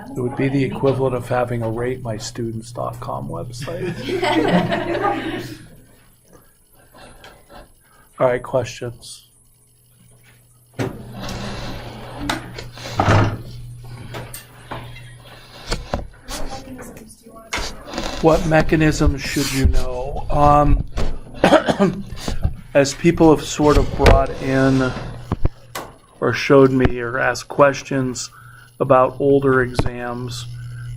It would be the equivalent of having a ratemystudents.com website. All right, questions? What mechanisms should you know? As people have sort of brought in or showed me or asked questions about older exams,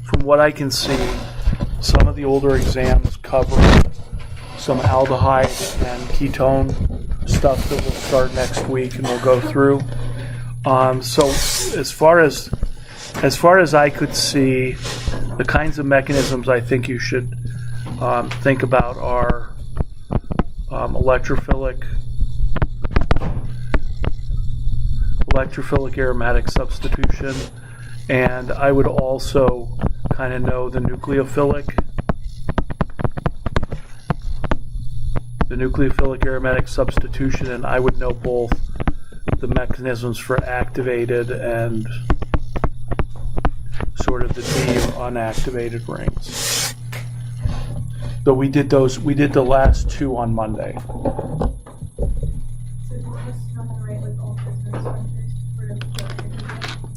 from what I can see, some of the older exams cover some aldehyde and ketone stuff that will start next week and we'll go through. So as far as I could see, the kinds of mechanisms I think you should think about are electrophilic aromatic substitution, and I would also kind of know the nucleophilic aromatic substitution, and I would know both the mechanisms for activated and sort of the D or unactivated rings. Though we did the last two on Monday.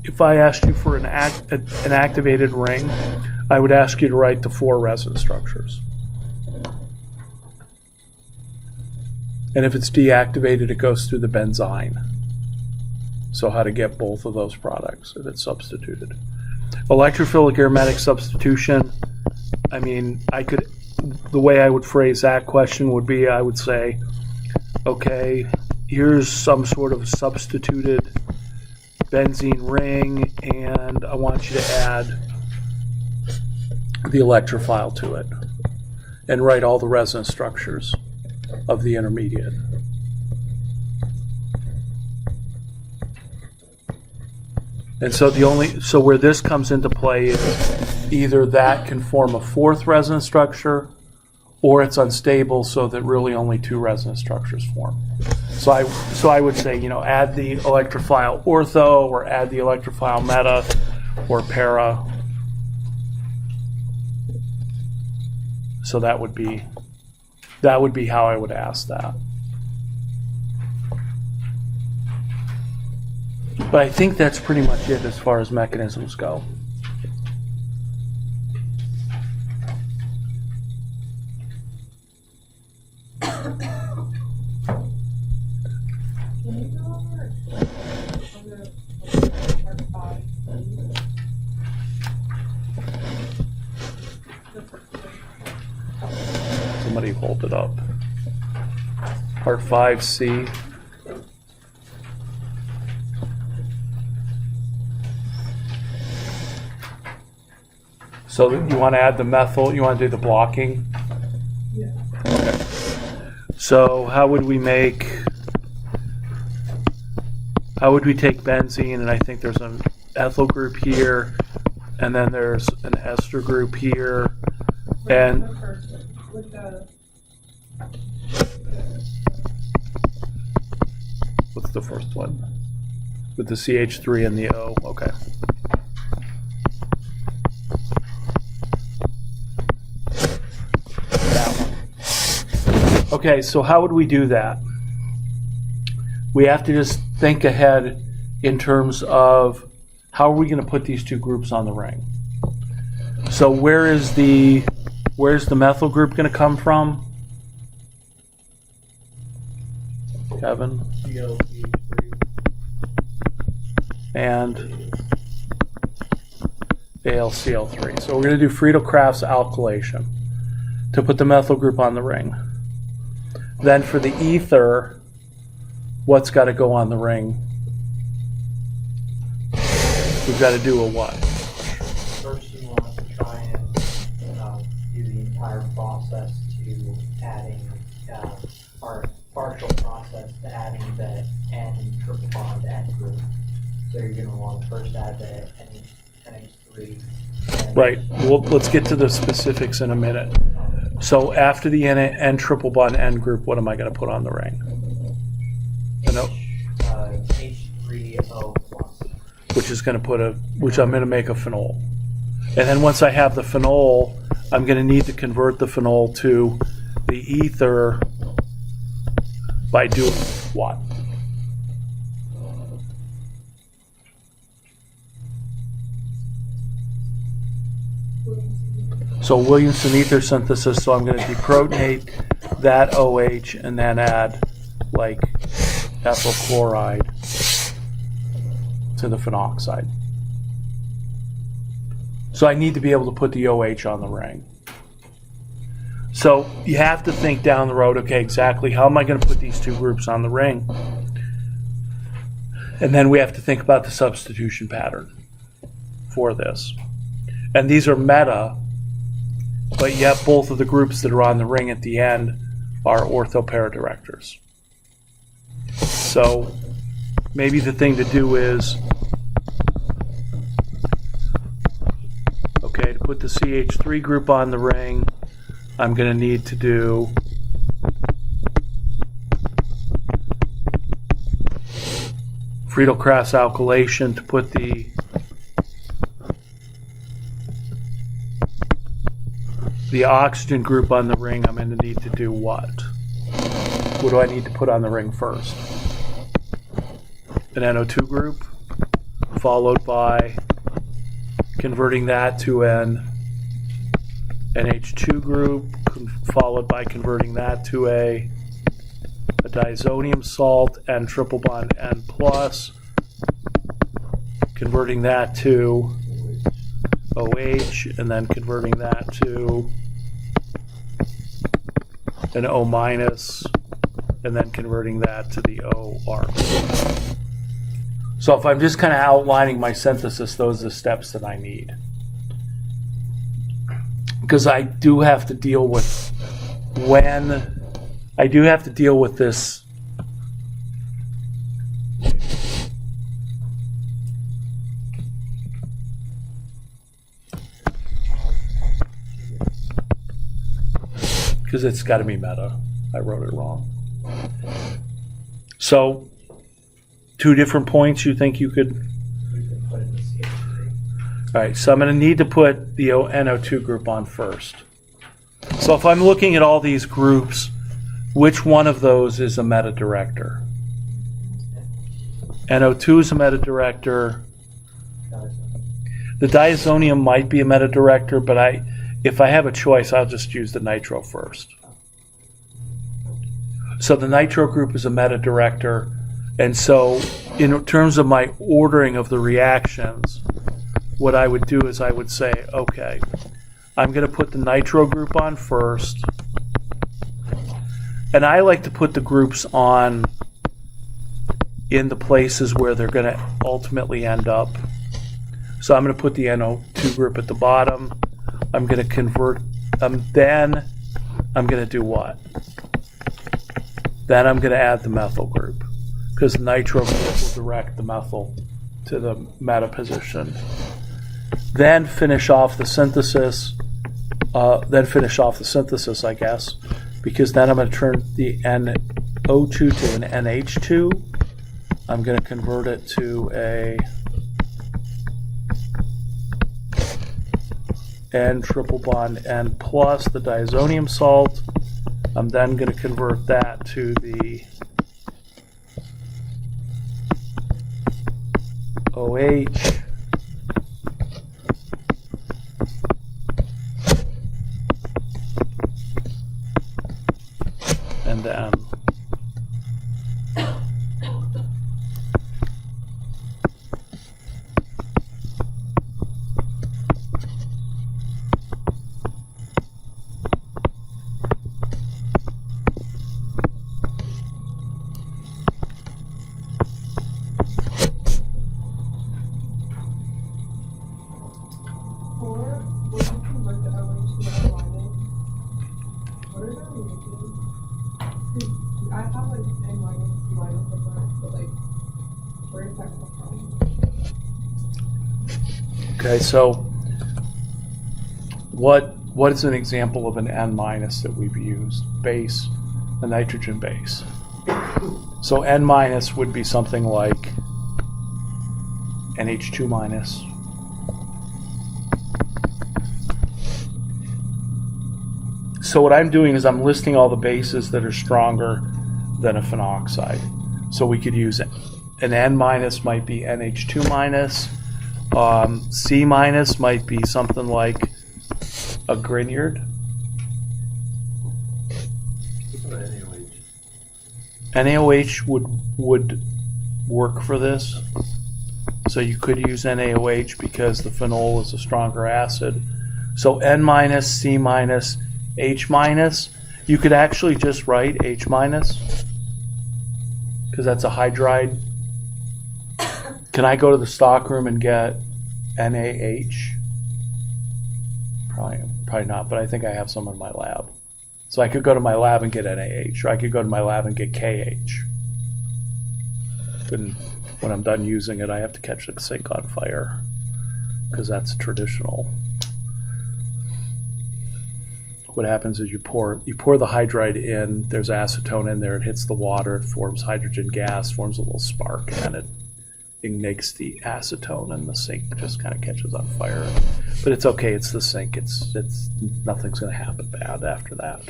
If I asked you for an activated ring, I would ask you to write the 4 resonance structures. And if it's deactivated, it goes through the benzine. So how to get both of those products if it's substituted. Electrophilic aromatic substitution, I mean, the way I would phrase that question would be, I would say, okay, here's some sort of substituted benzene ring, and I want you to add the electrophile to it and write all the resonance structures of the intermediate. And so so where this comes into play is either that can form a 4th resonance structure, or it's unstable so that really only 2 resonance structures form. So I would say, add the electrophile ortho, or add the electrophile meta, or para. So that would be how I would ask that. But I think that's pretty much it as far as mechanisms go. Somebody hold it up. Part 5C. So you want to add the methyl, you want to do the blocking? Yeah. Okay. So how would we take benzene, and I think there's an ethyl group here, and then there's an ester group here, and what's the first one? With the CH3 and the O, okay. Okay, so how would we do that? We have to just think ahead in terms of how are we going to put these 2 groups on the ring. So where's the methyl group going to come from? Kevin? And AlCl3. So we're going to do Friedel-Crafts alkylation to put the methyl group on the ring. Then for the ether, what's got to go on the ring? We've got to do a what? First, you want to try and do the entire process to adding, or partial process to adding the N triple bond N group. So you're going to want to first add the NH3. Right. Well, let's get to the specifics in a minute. So after the N triple bond N group, what am I going to put on the ring? H3O plus. Which I'm going to make a phenol. And then once I have the phenol, I'm going to need to convert the phenol to the ether by doing what? So Williamson ether synthesis, so I'm going to deprotonate that OH and then add like ethyl chloride to the phenoxide. So I need to be able to put the OH on the ring. So you have to think down the road, okay, exactly how am I going to put these two groups on the ring? And then we have to think about the substitution pattern for this. And these are meta, but yet both of the groups that are on the ring at the end are ortho-paradirectors. So maybe the thing to do is, okay, to put the CH3 group on the ring, I'm going to need to do Friedel-Crafts alkylation to put the oxygen group on the ring. I'm going to need to do what? What do I need to put on the ring first? An NO2 group, followed by converting that to an NH2 group, followed by converting that to a diazonium salt, N triple bond N plus, converting that to OH, and then converting that to an O minus, and then converting that to the OR. So if I'm just kind of outlining my synthesis, those are the steps that I need. Because I do have to deal with this. Because it's got to be meta. I wrote it wrong. So, two different points you think you could. Put in the CH3. All right, so I'm going to need to put the NO2 group on first. So if I'm looking at all these groups, which one of those is a meta director? NO2 is a meta director. The diazonium might be a meta director, but if I have a choice, I'll just use the nitro first. So the nitro group is a meta director, and so in terms of my ordering of the reactions, what I would do is I would say, okay, I'm going to put the nitro group on first, and I like to put the groups on in the places where they're going to ultimately end up. So I'm going to put the NO2 group at the bottom. I'm going to convert, then I'm going to do what? Then I'm going to add the methyl group, because the nitro group will direct the methyl to the meta position. Then finish off the synthesis, I guess, because then I'm going to turn the NO2 to an NH2. I'm going to convert it to a N triple bond N plus, the diazonium salt. I'm then going to convert that to the OH. And then okay, so what is an example of an N minus that we've used? Base, a nitrogen base. So N minus would be something like NH2 minus. So what I'm doing is I'm listing all the bases that are stronger than a phenoxide. So we could use an N minus might be NH2 minus. C minus might be something like a Grignard. NaOH would work for this. So you could use NaOH because the phenol is a stronger acid. So N minus, C minus, H minus. You could actually just write H minus because that's a hydride. Can I go to the stockroom and get NaH? Probably not, but I think I have some in my lab. So I could go to my lab and get NaH, or I could go to my lab and get KH. And when I'm done using it, I have to catch the sink on fire because that's traditional. What happens is you pour the hydride in, there's acetone in there, it hits the water, it forms hydrogen gas, forms a little spark, and then it ignites the acetone, and the sink just kind of catches on fire. But it's okay, it's the sink, it's nothing's going to happen bad after that.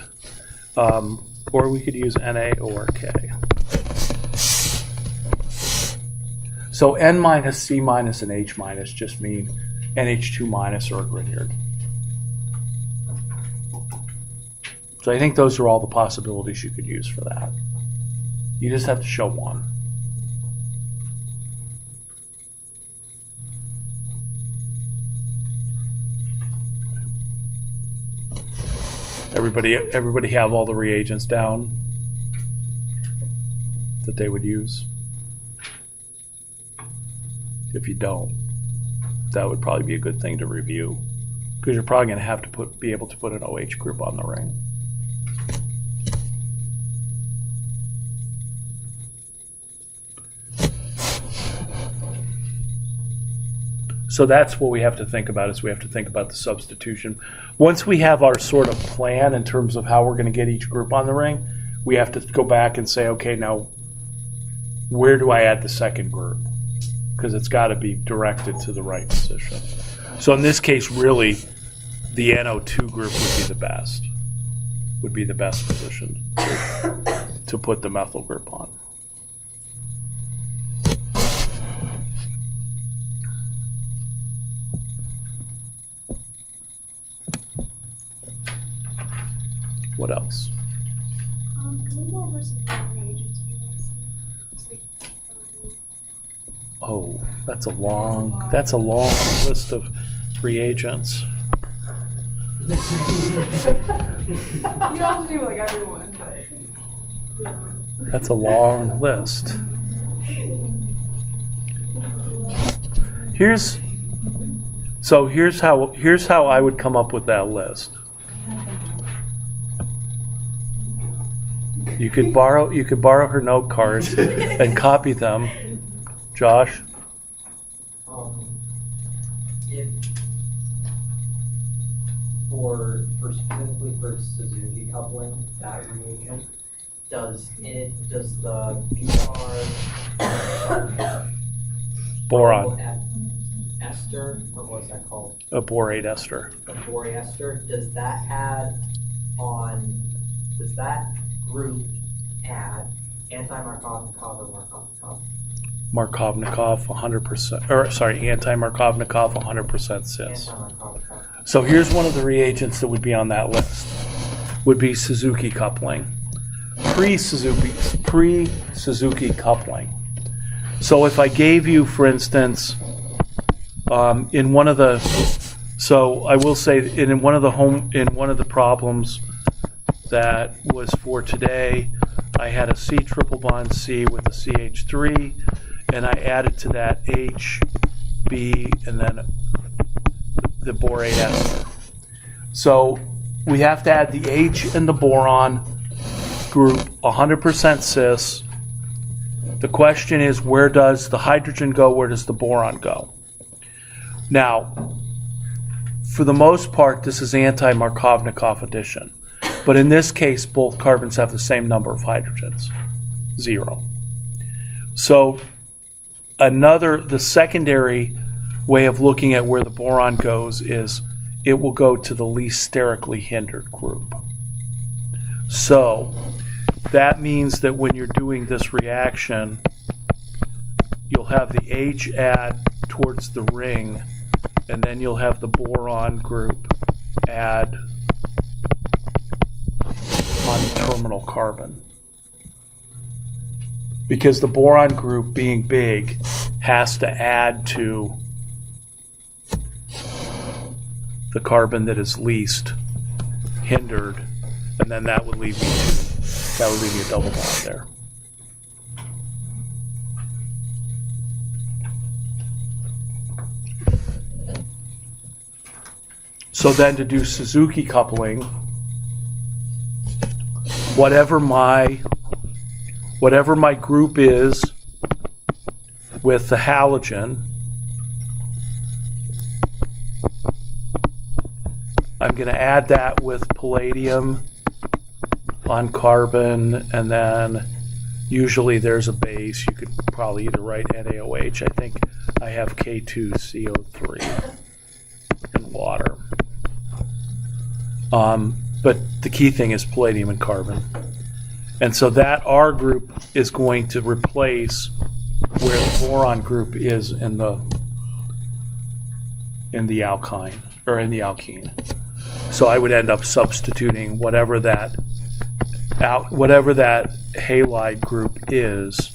Or we could use Na or K. So N minus, C minus, and H minus just mean NH2 minus or a Grignard. So I think those are all the possibilities you could use for that. You just have to show one. Everybody have all the reagents down that they would use? If you don't, that would probably be a good thing to review because you're probably going to have to be able to put an OH group on the ring. So that's what we have to think about, is we have to think about the substitution. Once we have our sort of plan in terms of how we're going to get each group on the ring, we have to go back and say, okay, now where do I add the second group? Because it's got to be directed to the right position. So in this case, really, the NO2 group would be the best position to put the methyl group on. What else? Can we go over some reagents? Oh, that's a long list of reagents. You don't have to do like everyone, but That's a long list. Here's how I would come up with that list. You could borrow her note cards and copy them. Josh? If specifically for Suzuki coupling, that reagent, does the Boron. ester, or what's that called? A borate ester. A borate ester, does that group add anti-Markovnikov or Markovnikov? Markovnikov 100%, or sorry, anti-Markovnikov 100% cis. Anti-Markovnikov. So here's one of the reagents that would be on that list. Would be Suzuki coupling. Pre-Suzuki coupling. So if I gave you, for instance, in one of the problems that was for today, I had a C triple bond C with a CH3, and I added to that H, B, and then the borate ester. So we have to add the H and the boron group 100% cis. The question is, where does the hydrogen go? Where does the boron go? Now, for the most part, this is anti-Markovnikov addition. But in this case, both carbons have the same number of hydrogens, 0. So the secondary way of looking at where the boron goes is it will go to the least sterically hindered group. So that means that when you're doing this reaction, you'll have the H add towards the ring, and then you'll have the boron group add on the terminal carbon. Because the boron group, being big, has to add to the carbon that is least hindered, and then that would leave me a double bond there. So then to do Suzuki coupling, whatever my group is with the halogen, I'm going to add that with palladium on carbon, and then usually there's a base. You could probably either write NaOH. I think I have K2CO3 in water. But the key thing is palladium and carbon. And so that R group is going to replace where the boron group is in the alkyne, or in the alkene. So I would end up substituting whatever that halide group is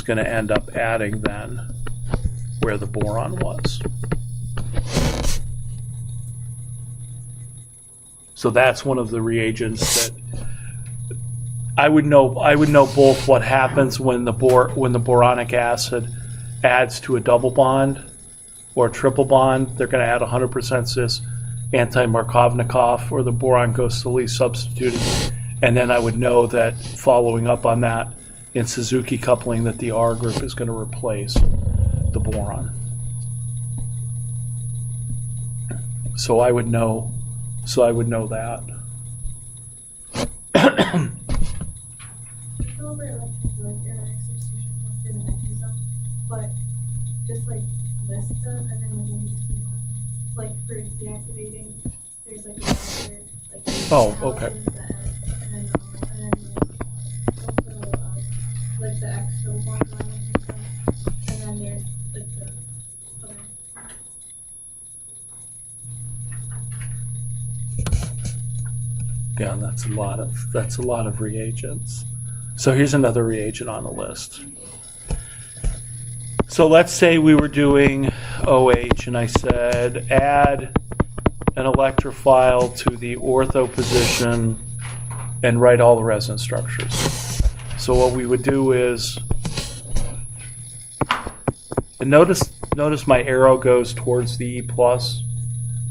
going to end up adding then where the boron was. So that's one of the reagents that I would know both what happens when the boronic acid adds to a double bond or a triple bond. They're going to add 100% cis anti-Markovnikov, or the boron goes to least substituted. And then I would know that, following up on that, in Suzuki coupling, that the R group is going to replace the boron. So I would know that. But just like list them, and then maybe just like for deactivating, there's like another, like Oh, okay. and then also like the extra bond line and stuff, and then there's like the other. Yeah, that's a lot of reagents. So here's another reagent on the list. So let's say we were doing OH, and I said add an electrophile to the ortho position and write all the resonance structures. So what we would do is, and notice my arrow goes towards the E+.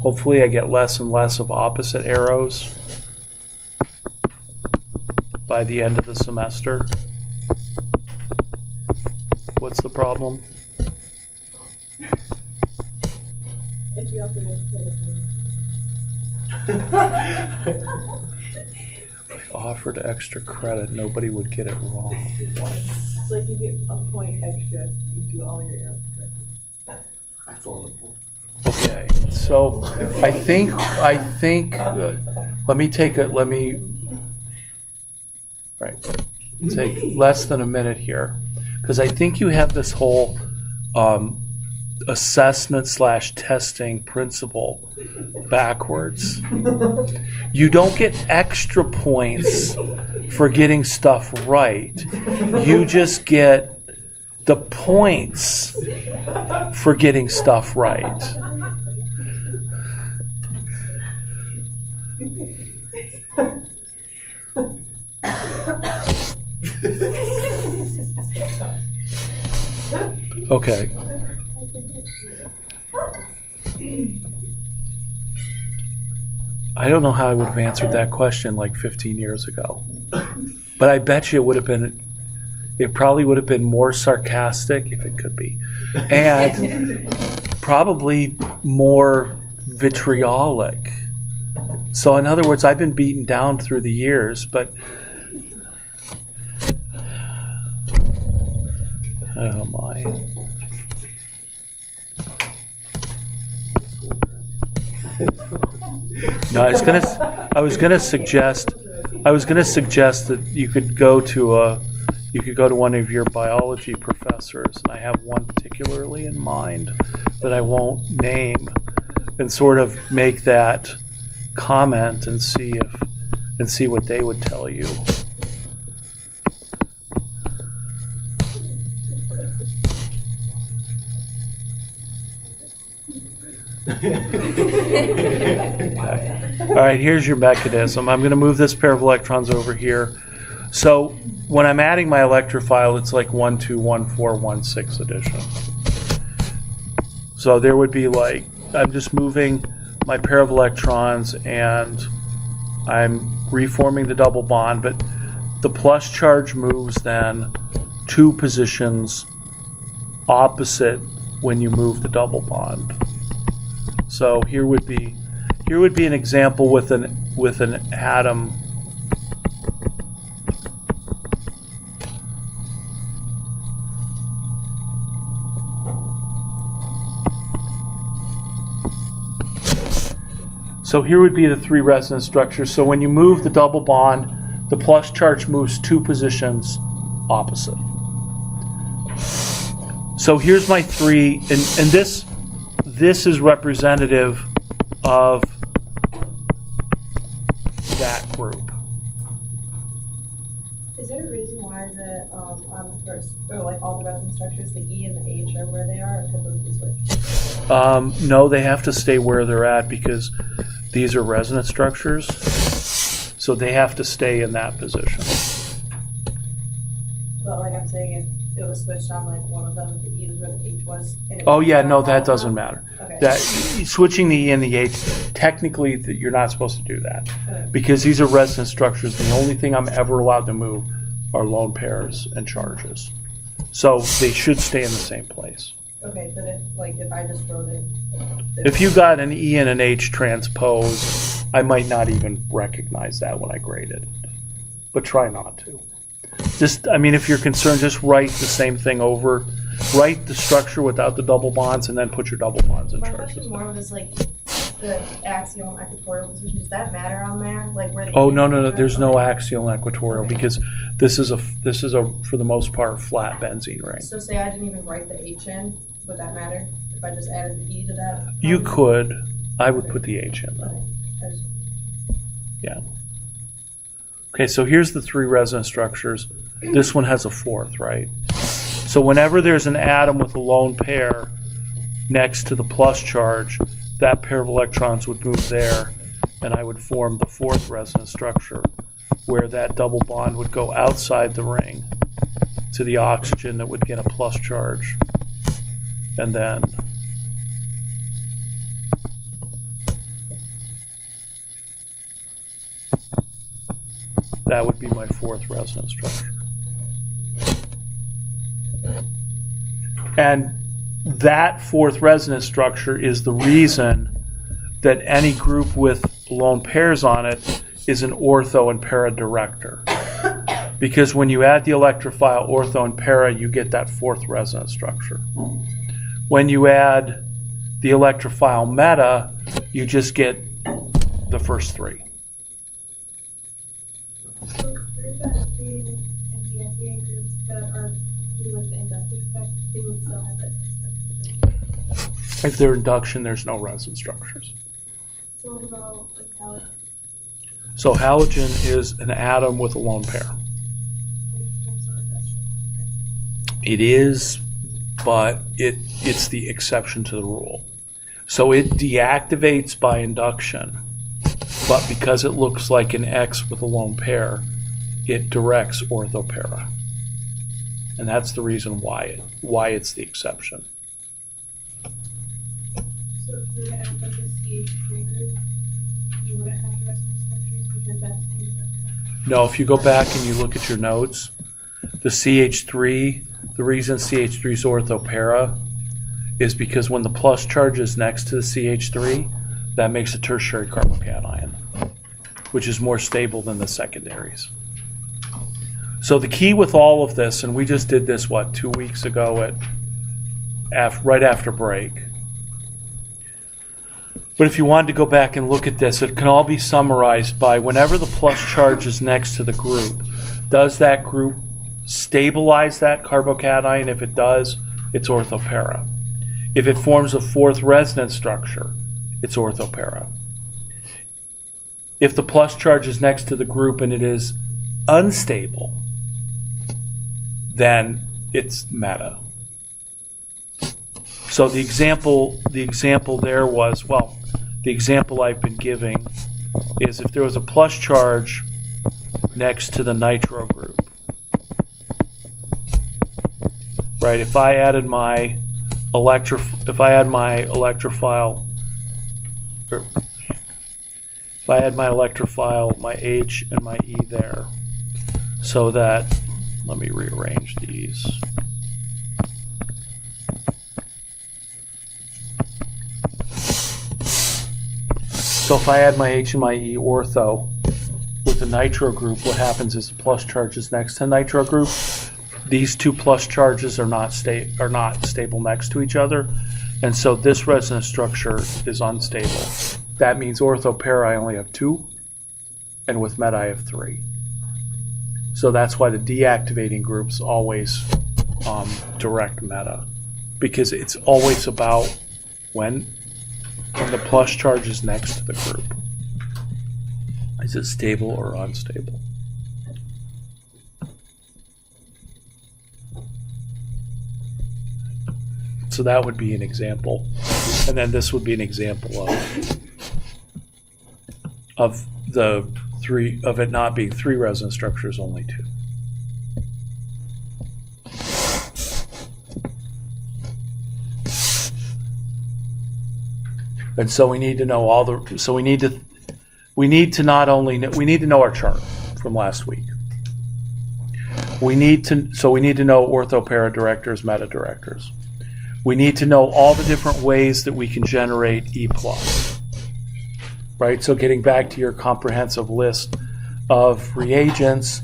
Hopefully I get less and less of opposite arrows by the end of the semester. What's the problem? If you have to make If I offered extra credit, nobody would get it wrong. it's like you get a point extra, you do all your arrows correctly. Okay, so I think, let me take less than a minute here, because I think you have this whole assessment/testing principle backwards. You don't get extra points for getting stuff right. You just get the points for getting stuff right. Okay. I don't know how I would have answered that question like 15 years ago. But I bet you it probably would have been more sarcastic, if it could be, and probably more vitriolic. So in other words, I've been beaten down through the years, but oh my. No, I was gonna suggest I was going to suggest that you could go to one of your biology professors, and I have one particularly in mind that I won't name, and sort of make that comment and see what they would tell you. Okay. All right, here's your mechanism. I'm going to move this pair of electrons over here. So when I'm adding my electrophile, it's like 1, 2, 1, 4, 1, 6 addition. So there would be like, I'm just moving my pair of electrons and I'm reforming the double bond, but the plus charge moves then 2 positions opposite when you move the double bond. So here would be an example with an atom. So here would be the 3 resonance structures. So when you move the double bond, the plus charge moves 2 positions opposite. So here's my 3, and this is representative of that group. Is there a reason why the on the first, or like all the resonance structures, the E and the H are where they are, or could those be switched? No, they have to stay where they're at because these are resonance structures, so they have to stay in that position. But like I'm saying, if it was switched on like one of them, the E was where the H was. And it Oh was yeah, on no, all that of them? doesn't matter. Okay. That switching the E and the H, technically you're not supposed to do that Okay. because these are resonance structures. The only thing I'm ever allowed to move are lone pairs and charges, so they should stay in the same place. Okay, but if I just wrote it. If you got an E and an H transpose, I might not even recognize that when I grade it, but try not to. Just, I mean, if you're concerned, just write the same thing over. Write the structure without the double bonds, and then put your double bonds in My charges. question more was like the axial and equatorial position. Does that matter on there? Like where? The Oh E no, and no, no. H are? There's no Okay. axial and equatorial because this is a for the most part flat benzene ring. So say I didn't even write the H in, would that matter if I just added the E to that? You could. I would put the H in. Okay. I just- Yeah. Okay, so here's the 3 resonance structures. This one has a 4th, right? So whenever there's an atom with a lone pair next to the plus charge, that pair of electrons would move there, and I would form the 4th resonance structure, where that double bond would go outside the ring to the oxygen that would get a plus charge. And then that would be my 4th resonance structure. And that 4th resonance structure is the reason that any group with lone pairs on it is an ortho and para director. Because when you add the electrophile ortho and para, you get that 4th resonance structure. When you add the electrophile meta, you just get the first 3. So through the activating and deactivating groups that are through like the inductive effect, they would still have that structure. If they're induction, there's no resonance structures. So what about like halogen? So halogen is an atom with a lone pair. It is, but it's the exception to the rule. So it deactivates by induction, but because it looks like an X with a lone pair, it directs orthopara. And that's the reason why it's the exception. So if we were to add like a CH3 group, you wouldn't have the resonance structures because that's the induction. No, if you go back and you look at your notes, the CH3, the reason CH3 is orthopara is because when the plus charge is next to the CH3, that makes a tertiary carbocation, which is more stable than the secondaries. So the key with all of this, and we just did this, 2 weeks ago right after break. But if you wanted to go back and look at this, it can all be summarized by whenever the plus charge is next to the group, does that group stabilize that carbocation? If it does, it's orthopara. If it forms a fourth resonance structure, it's orthopara. If the plus charge is next to the group and it is unstable, then it's meta. So the example there was, well, the example I've been giving is if there was a plus charge next to the nitro group, right? If I added my electrophile, my H and my E there, so that, let me rearrange these. So if I add my H and my E ortho with the nitro group, what happens is the plus charges next to nitro group. These two plus charges are not stable next to each other, and so this resonance structure is unstable. That means orthopara I only have 2, and with meta I have 3. So that's why the deactivating groups always direct meta, because it's always about when the plus charge is next to the group. Is it stable or unstable? So that would be an example. And then this would be an example of it not being 3 resonance structures, only 2. And so we need to know we need to know our chart from last week. We need to know orthopara directors, meta directors. We need to know all the different ways that we can generate E+. Right? So getting back to your comprehensive list of reagents,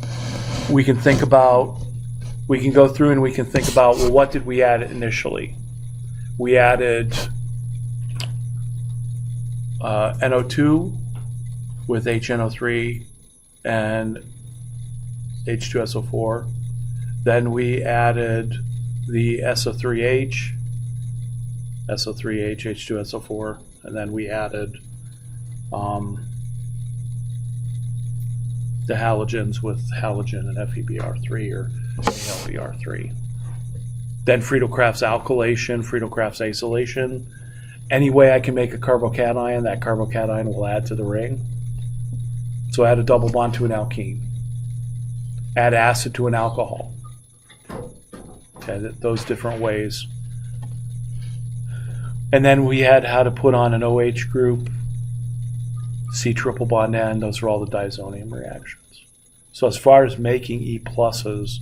we can go through and we can think about, well, what did we add initially? We added NO2 with HNO3 and H2SO4. Then we added the SO3H, SO3H, H2SO4, and then we added the halogens with halogen and FeBr3 or LBr3. Then Friedel-Crafts alkylation, Friedel-Crafts acylation. Any way I can make a carbocation, that carbocation will add to the ring. So add a double bond to an alkene. Add acid to an alcohol. Okay, those different ways. And then we had how to put on an OH group, C triple bond N, those are all the diazonium reactions. So as far as making E pluses,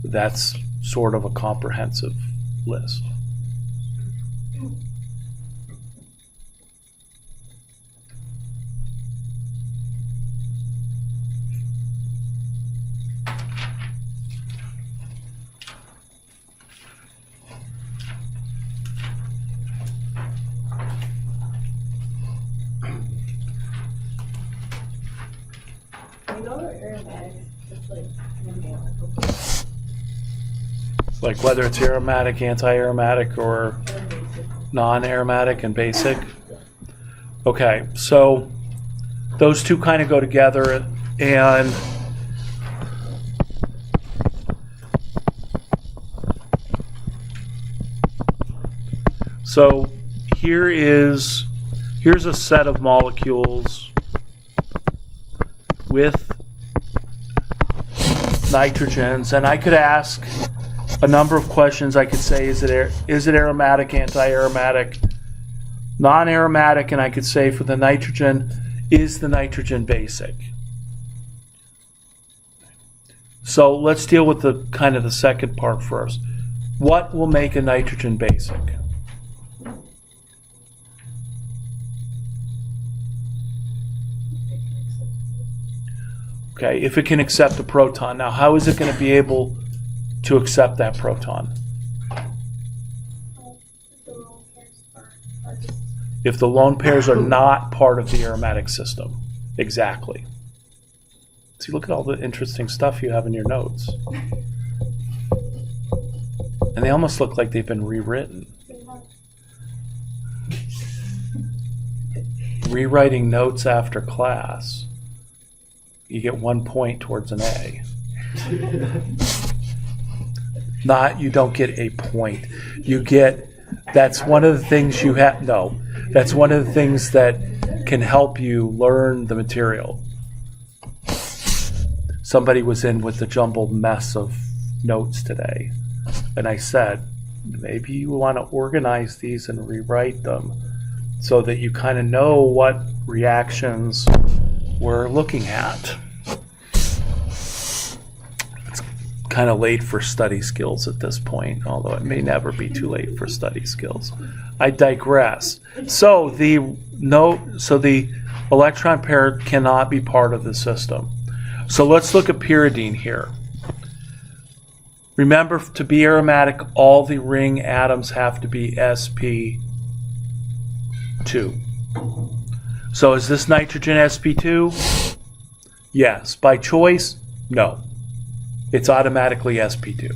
that's sort of a comprehensive list. Like whether it's aromatic, anti-aromatic, or non-aromatic and basic. Okay, so those two kind of go together, and so here's a set of molecules with nitrogens, and I could ask a number of questions. I could say, is it aromatic, anti-aromatic, non-aromatic, and I could say for the nitrogen, is the nitrogen basic? So let's deal with the kind of the second part first. What will make a nitrogen basic? Okay, if it can accept a proton. Now, how is it going to be able to accept that proton? if the lone pairs are not part of the aromatic system. Exactly. See, look at all the interesting stuff you have in your notes. And they almost look like they've been rewritten. Rewriting notes after class, you get 1 point towards an A. Not, you don't get a point. You get, that's one of the things you have, no, that's one of the things that can help you learn the material. Somebody was in with the jumbled mess of notes today, and I said, maybe you want to organize these and rewrite them so that you kind of know what reactions we're looking at. It's kind of late for study skills at this point, although it may never be too late for study skills. I digress. So the electron pair cannot be part of the system. So let's look at pyridine here. Remember, to be aromatic, all the ring atoms have to be sp2. So is this nitrogen sp2? Yes. By choice? No. It's automatically sp2.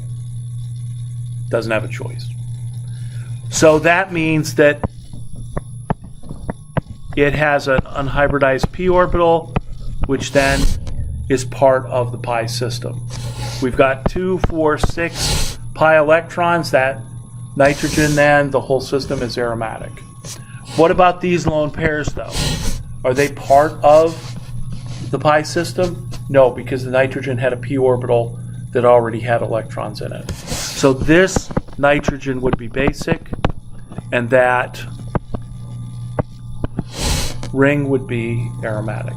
Doesn't have a choice. So that means that it has an unhybridized p orbital, which then is part of the pi system. We've got 2, 4, 6 pi electrons. That nitrogen, then the whole system is aromatic. What about these lone pairs, though? Are they part of the pi system? No, because the nitrogen had a p orbital that already had electrons in it. So this nitrogen would be basic, and that ring would be aromatic.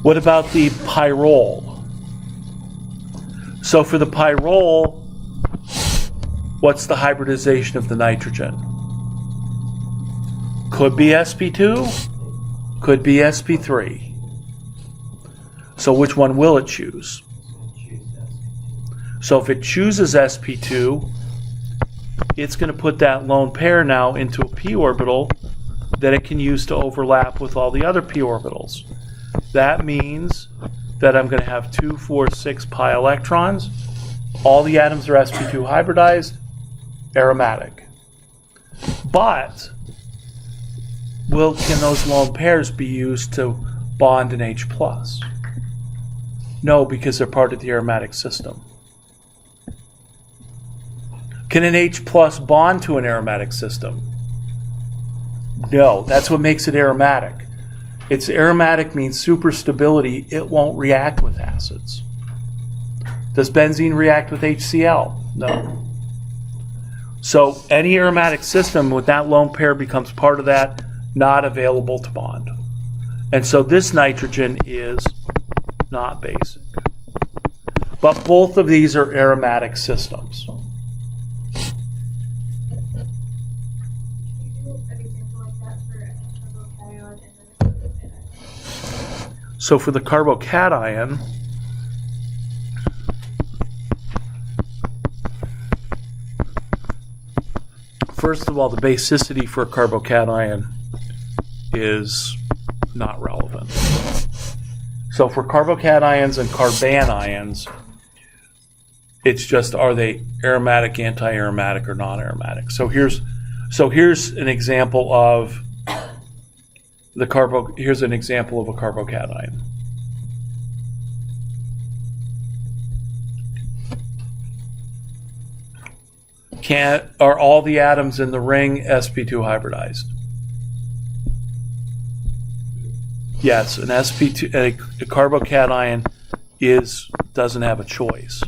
What about the pyrrole? So for the pyrrole, what's the hybridization of the nitrogen? Could be sp2, could be sp3. So which one will it choose? So if it chooses sp2, it's going to put that lone pair now into a p orbital that it can use to overlap with all the other p orbitals. That means that I'm going to have 2, 4, 6 pi electrons. All the atoms are sp2 hybridized, aromatic. But can those lone pairs be used to bond an H+? No, because they're part of the aromatic system. Can an H+ bond to an aromatic system? No, that's what makes it aromatic. It's aromatic means superstability. It won't react with acids. Does benzene react with HCl? No. So any aromatic system with that lone pair becomes part of that, not available to bond. And so this nitrogen is not basic. But both of these are aromatic systems. So for the carbocation, first of all, the basicity for a carbocation is not relevant. So for carbocations and carbanions, it's just, are they aromatic, anti-aromatic, or non-aromatic? So here's an example of here's an example of a carbocation. Are all the atoms in the ring sp2 hybridized? Yes, an sp2, a carbocation doesn't have a choice.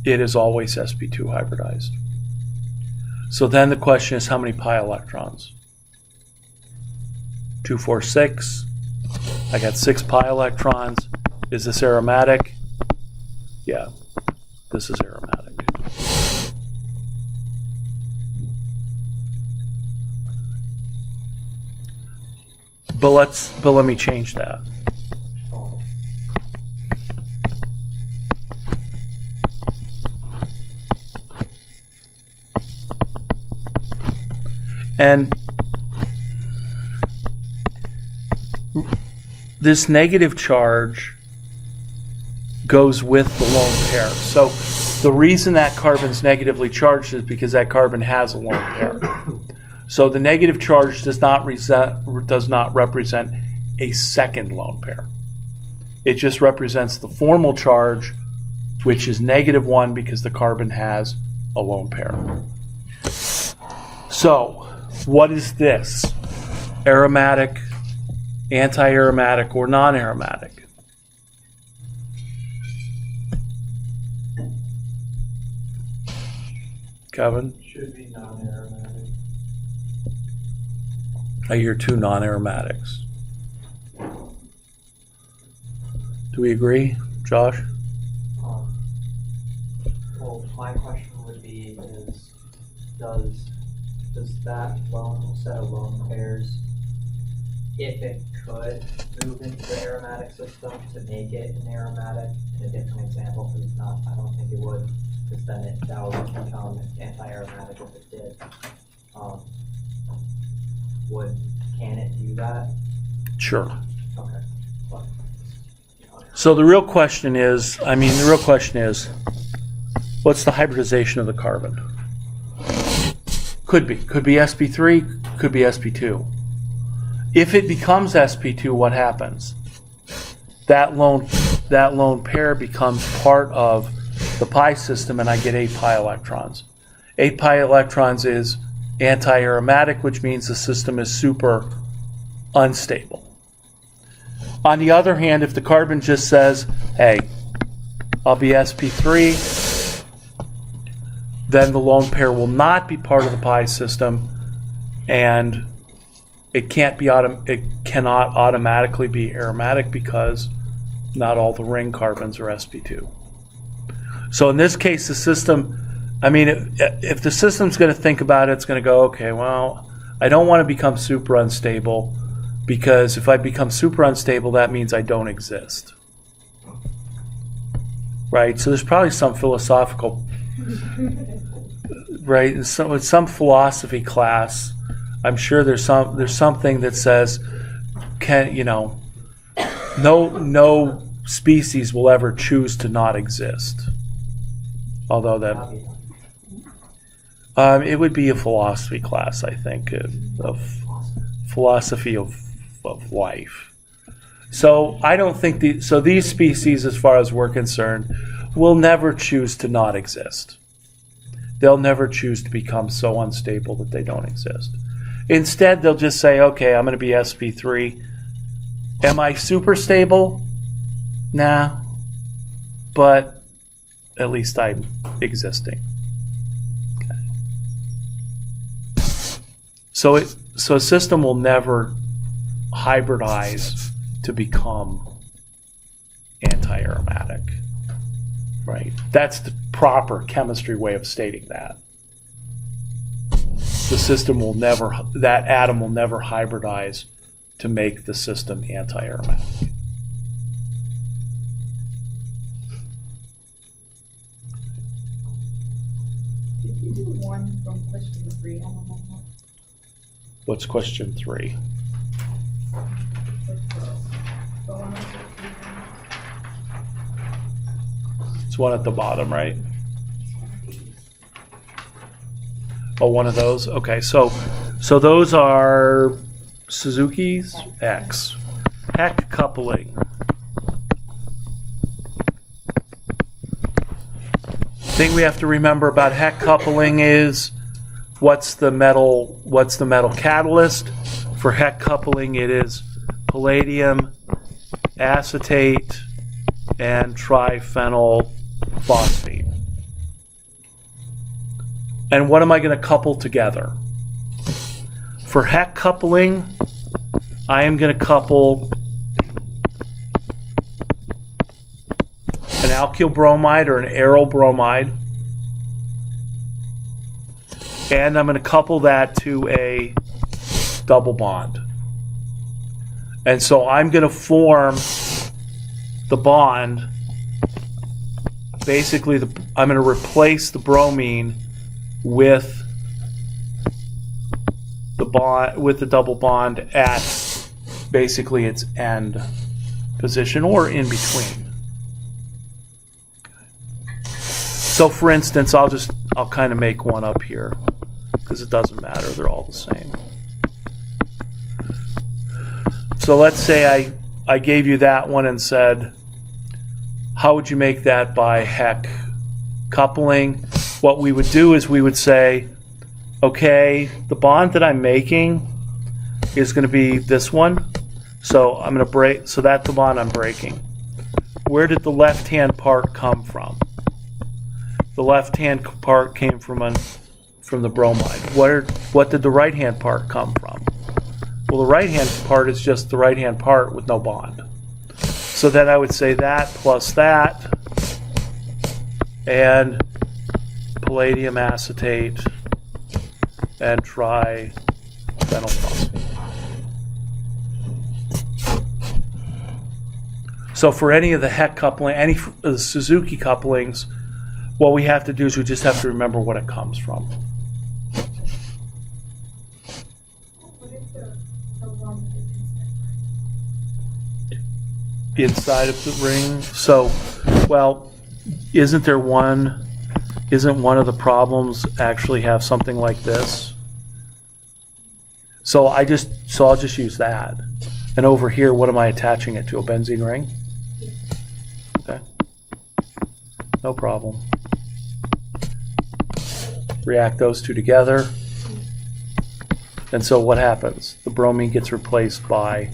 It is always sp2 hybridized. So then the question is, how many pi electrons? 2, 4, 6. I got 6 pi electrons. Is this aromatic? Yeah, this is aromatic. But let me change that. And this negative charge goes with the lone pair. So the reason that carbon's negatively charged is because that carbon has a lone pair. So the negative charge does not represent a second lone pair. It just represents the formal charge, which is -1 because the carbon has a lone pair. So what is this? Aromatic, anti-aromatic, or non-aromatic? Kevin? Should be non-aromatic. I hear 2 non-aromatics. Do we agree, Josh? Well, my question would be is, does that lone set of lone pairs, if it could move into the aromatic system to make it an aromatic, in a different example, because it's not, I don't think it would, because then that would become anti-aromatic if it did. Can it do that? Sure. Okay. But, So the real question is, what's the hybridization of the carbon? Could be sp3, could be sp2. If it becomes sp2, what happens? That lone pair becomes part of the pi system, and I get 8 pi electrons. 8 pi electrons is anti-aromatic, which means the system is super unstable. On the other hand, if the carbon just says, hey, I'll be sp3, then the lone pair will not be part of the pi system, and it cannot automatically be aromatic because not all the ring carbons are sp2. So in this case, the system, if the system's going to think about it, it's going to go, okay, well, I don't want to become super unstable, because if I become super unstable, that means I don't exist. Right? So there's probably some philosophical, right? In some philosophy class, I'm sure there's something that says, no species will ever choose to not exist. Although that it would be a philosophy class, I think, of philosophy of life. So I don't think these species, as far as we're concerned, will never choose to not exist. They'll never choose to become so unstable that they don't exist. Instead, they'll just say, okay, I'm going to be sp3. Am I super stable? Nah. But at least I'm existing. Okay. So a system will never hybridize to become anti-aromatic. Right? That's the proper chemistry way of stating that. The system will never, that atom will never hybridize to make the system anti-aromatic. Did you do one from question 3? I don't know. What's question 3? It's one at the bottom, right? Oh, one of those? Okay, so those are Suzuki's X. Hec coupling. Thing we have to remember about Hec coupling is what's the metal catalyst? For Hec coupling, it is palladium acetate and triphenyl phosphate. And what am I going to couple together? For Hec coupling, I am going to couple an alkyl bromide or an aryl bromide, and I'm going to couple that to a double bond. And so I'm going to form the bond. Basically, I'm going to replace the bromine with the double bond at basically its end position or in between. So for instance, I'll kind of make one up here because it doesn't matter, they're all the same. So let's say I gave you that one and said, how would you make that by Hec coupling? What we would do is we would say, okay, the bond that I'm making is going to be this one. So I'm going to break, so that's the bond I'm breaking. Where did the left-hand part come from? The left-hand part came from the bromide. What did the right-hand part come from? Well, the right-hand part is just the right-hand part with no bond. So then I would say that plus that, and palladium acetate and triphenyl phosphate. So for any of the Hec coupling, any of the Suzuki couplings, what we have to do is we just have to remember what it comes from. What if the one is Inside of the ring. So, well, isn't one of the problems actually have something like this? So I'll just use that. And over here, what am I attaching it to? A benzene ring? Okay. No problem. React those two together. And so what happens? The bromine gets replaced by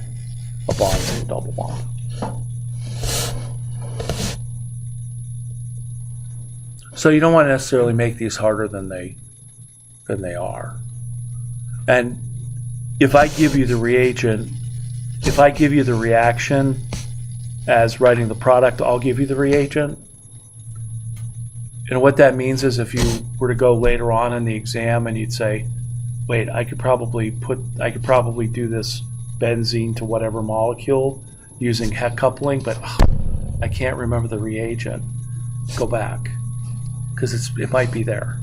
a bond and a double bond. So you don't want to necessarily make these harder than they are. And if I give you the reagent, if I give you the reaction as writing the product, I'll give you the reagent. And what that means is if you were to go later on in the exam and you'd say, wait, I could probably do this benzene to whatever molecule using Hec coupling, but I can't remember the reagent. Go back, because it might be there.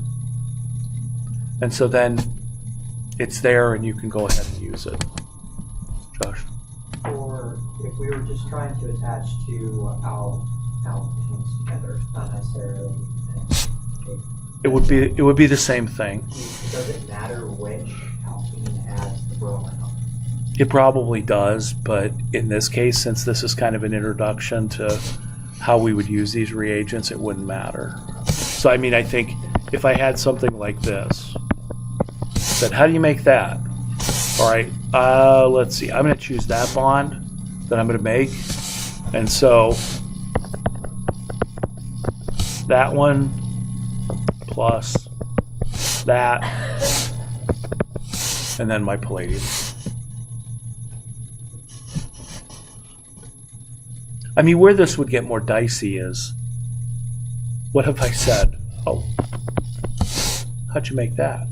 And so then it's there and you can go ahead and use it. Josh? Or if we were just trying to attach two alkenes together, not necessarily. It would be the same thing. Does it matter which alkene has the bromine on it? It probably does, but in this case, since this is kind of an introduction to how we would use these reagents, it wouldn't matter. So I mean, I think if I had something like this, said, how do you make that? All right, let's see. I'm going to choose that bond that I'm going to make. And so that one plus that, and then my palladium. I mean, where this would get more dicey is, what have I said? Oh, how'd you make that?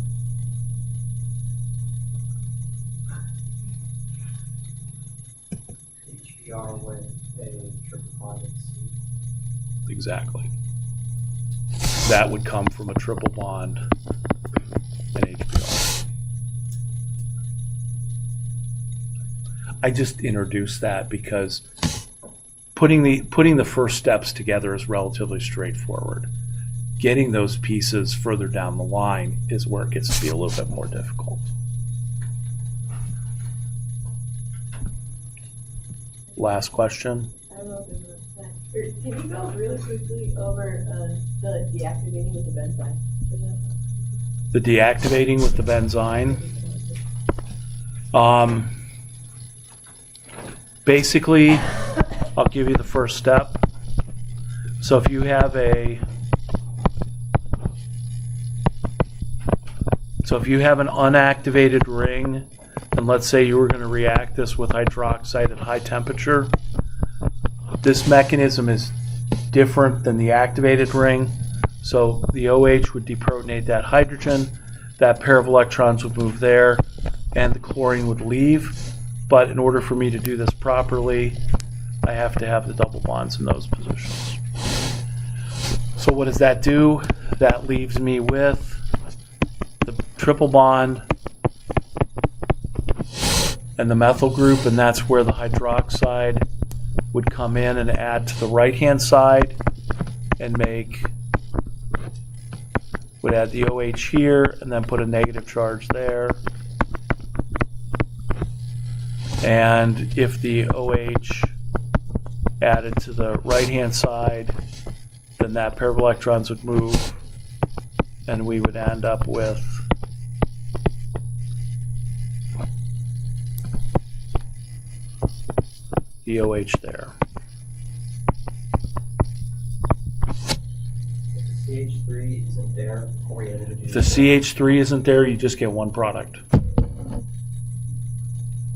HBr with a triple bond C. Exactly. That would come from a triple bond and HBr. I just introduced that because putting the first steps together is relatively straightforward. Getting those pieces further down the line is where it gets to be a little bit more difficult. Last question. I don't know if there's enough time. Can you go really quickly over the deactivating with the benzine? The deactivating with the benzine. Basically, I'll give you the first step. So if you have an unactivated ring, and let's say you were going to react this with hydroxide at high temperature, this mechanism is different than the activated ring. So the OH would deprotonate that hydrogen, that pair of electrons would move there, and the chlorine would leave. But in order for me to do this properly, I have to have the double bonds in those positions. So what does that do? That leaves me with the triple bond and the methyl group, and that's where the hydroxide would come in and add to the right-hand side and would add the OH here and then put a negative charge there. And if the OH added to the right-hand side, then that pair of electrons would move, and we would end up with the OH there. If the CH3 isn't there, are we able to do If the CH3 isn't there, you just get one product.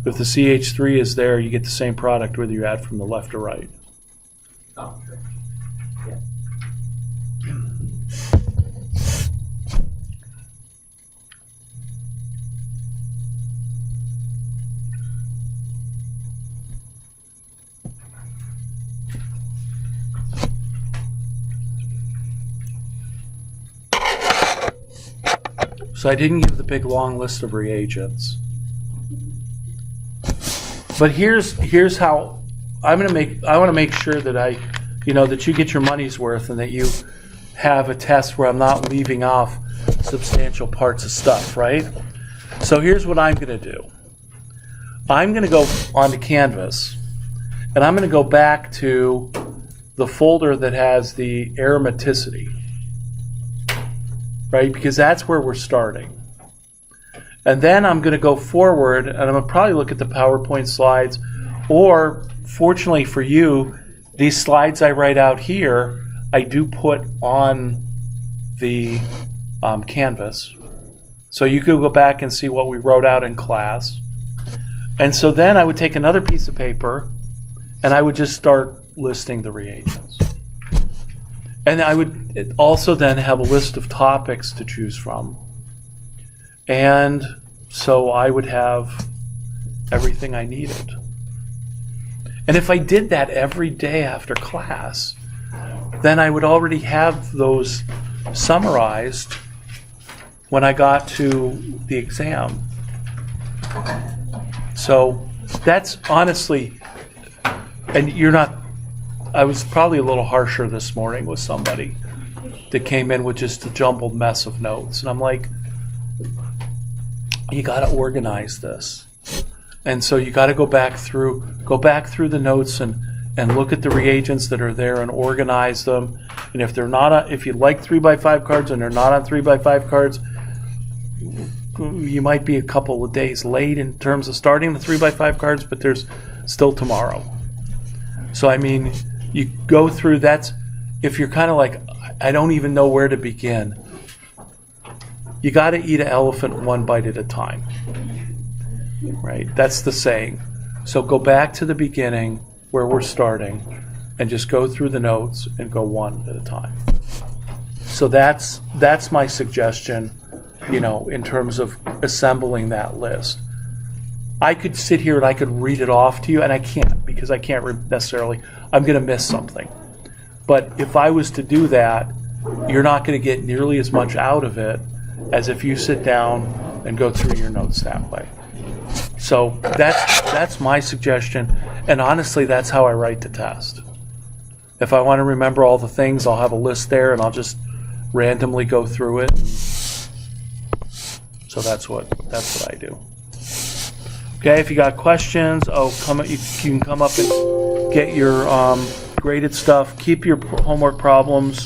If the CH3 is there, you get the same product whether you add from the left or right. Oh, sure. Yeah. So I didn't give the big long list of reagents. But here's how I want to make sure that that you get your money's worth and that you have a test where I'm not leaving off substantial parts of stuff, right? So here's what I'm going to do. I'm going to go onto Canvas, and I'm going to go back to the folder that has the aromaticity, right? Because that's where we're starting. And then I'm going to go forward, and I'm going to probably look at the PowerPoint slides, or fortunately for you, these slides I write out here, I do put on the Canvas. So you could go back and see what we wrote out in class. And so then I would take another piece of paper, and I would just start listing the reagents. And I would also then have a list of topics to choose from. And so I would have everything I needed. And if I did that every day after class, then I would already have those summarized when I got to the exam. So that's honestly, and I was probably a little harsher this morning with somebody that came in with just a jumbled mess of notes. And I'm like, you got to organize this. And so you got to go back through the notes and look at the reagents that are there and organize them. And if they're not, if you like 3x5 cards and they're not on 3x5 cards, you might be a couple of days late in terms of starting the 3x5 cards, but there's still tomorrow. So I mean, you go through that's if you're kind of like, I don't even know where to begin. You got to eat an elephant one bite at a time, right? That's the saying. So go back to the beginning where we're starting and just go through the notes and go one at a time. So that's my suggestion, in terms of assembling that list. I could sit here and I could read it off to you, and I can't because I can't necessarily. I'm going to miss something. But if I was to do that, you're not going to get nearly as much out of it as if you sit down and go through your notes that way. So that's my suggestion, and honestly, that's how I write the test. If I want to remember all the things, I'll have a list there, and I'll just randomly go through it. So that's what I do. Okay, if you got questions, you can come up and get your graded stuff. Keep your homework problems